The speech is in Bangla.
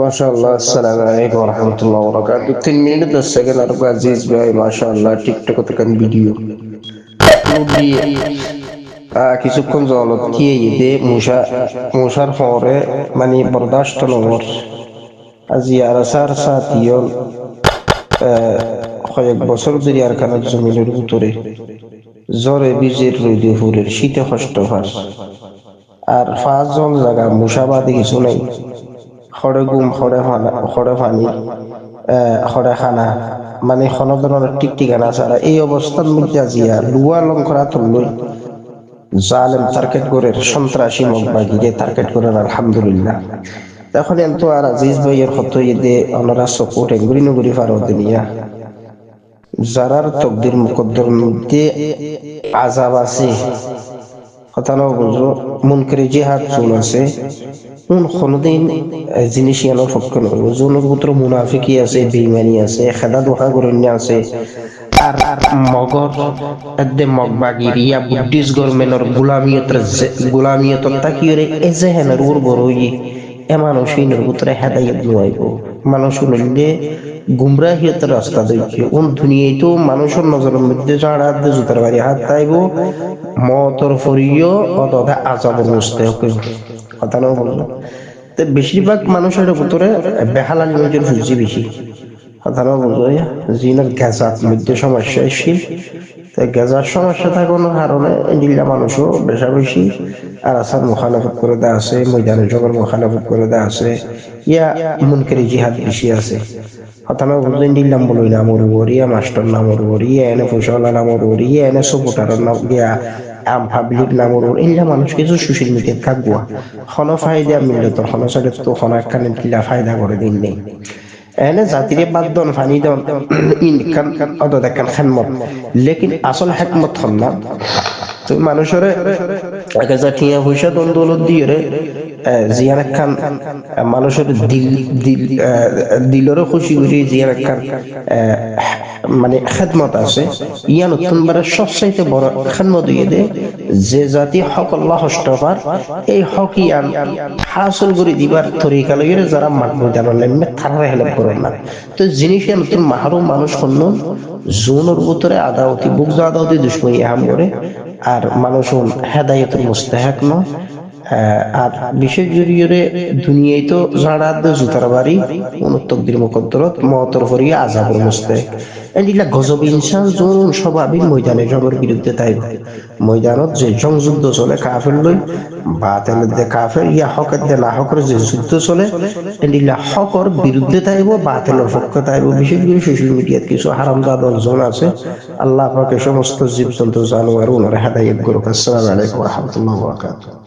মাশাআল্লাহ, আসসালামু আলাইকুম ওয়া রাহমাতুল্লাহি ওয়া বারাকাতুহু। 3 মিনিট 10 সেকেন্ড আর আজিজ ভাই মাশাআল্লাহ টিকটক থেকে ভিডিও আপলোড দিয়ে কিছুক্ষণ জলত কি ইদে মুশার পরে মানে বরদাস্ত নহর আজি আর সার সাথিয়ল কয়েক বছর ধরে আর কানার জমিনের ভিতরে জ্বরে বীজের রোদে ফুলের শীতে কষ্ট হয় আর 5 জন জায়গা মুসাবাদে কিছু নাই। খড়ে গুম খড়ে পানি খড়ে খানা মানে কোনো ধরনের টিকটিকানা ছাড়া এই অবস্থার মধ্যে আজিয়া লুয়া লঙ্করা তুললই জালেম টার্গেট করে সন্ত্রাসী মগবাগিরে টার্গেট করেন আলহামদুলিল্লাহ। এখন এত আর আজিজ ভাইয়ের হতো এদে অনরা সপোর্ট এঙ্গুরি নগুরি ফারো দুনিয়া যারার তকদির মুকদ্দর মধ্যে আজাব আছে কথা না বুঝো মুনকারি জিহাদ জোন আছে কোনদিন জিনিস ইয়ানোর পক্ষ নয় জোনের ভিতর মুনাফিকি আছে, বেইমানি আছে, খেদা দোহা গরণ্য আছে আর মগর এদে মগবাগির ইয়া বুদ্ধিস গভর্নমেন্টর গুলামিয়তর তাকিয়ে এজেহেনের উর বড়ই এ মানুষের ভিতরে হেদায়ত নয় মানুষ নইলে গুমরাহিয়তের রাস্তা দেখছে কোন দুনিয়ায় তো মানুষের নজরের মধ্যে যারা জুতার বাড়ি হাত তাইব মতর ফরিও অতটা আজাবের মুস্তাহিক কথা না বললো। তো বেশিরভাগ মানুষের ভিতরে বেহালালি নজর ফুজি বেশি কথা না বললো জিনের গ্যাজাত মধ্যে সমস্যা এসেছিল। তো গ্যাজার সমস্যা থাকার কারণে ইন্ডিয়া মানুষও বেশা বেশি আর আসার মুখালাফত করে দেওয়া আছে, ময়দানের জগর মুখালাফত করে দেওয়া আছে, ইয়া মুনকারি জিহাদ বেশি আছে। কথানো বুঝলেন দিল্লাম বলই না মরু বরিয়া মাস্টার না মরু বরিয়া এনে ফসলা না মরু বরিয়া এনে সপোর্টারের নাম গিয়া আম পাবলিক না মরু ইল্লা মানুষ কিছু সোশ্যাল মিডিয়াত থাকবো হন ফায়দা মিললে তো হন সাথে তো হন একখানে কিলা ফায়দা করে দিন নেই এনে জাতিরে বাদ দন ফানি দন ইনকান অত দেখান খেনমত লেকিন আসল হেকমত হন না তো মানুষের একা টিয়া পয়সা দৌলত দিয়ে রে জিয়ান খান মানুষের দিলেরও খুশি করি জিয়ান খান মানে খেদমত আছে ইয়া নতুন বারের সবচাইতে বড় খেদমত দিয়ে দে যে জাতি হক আল্লাহ হস্তফার এই হক ইয়ান হাসল করে দিবার তরিকা লইয়ে যারা মানব জানালেন তারা হেল্প করেন না। তো জিনিস নতুন মাহরুম মানুষ শুনুন জোনের ভিতরে আদাওতি বুক আদাওতি দুশ্মনী হাম করে আর মানুষ হেদায়তের মুস্তাহিক নয়। আর বিশেষ জড়িয়ে দুনিয়ায় তো যারা জুতার বাড়ি তকদির মুকদ্দরত মতর ফরিয়ে আজাবর মুস্তাহিক এদিলা গজব ইনসান জোন স্বাভাবিক ময়দানে জগর বিরুদ্ধে তাই ময়দানত যে সংযুদ্ধ চলে কাফের লই বাতিলের দে কাফের ইয়া হকের দে না হকের যে যুদ্ধ চলে এদিলা হকর বিরুদ্ধে তাইব বাতিলের পক্ষে তাইব। বিশেষ করে সোশ্যাল মিডিয়াত কিছু হারামজাদা জন আছে আল্লাহ পাকের সমস্ত জীবজন্তু জানোয়ার ওনারা হেদায়েত করুক। আসসালামু আলাইকুম ওয়া রাহমাতুল্লাহি ওয়া বারাকাতুহু।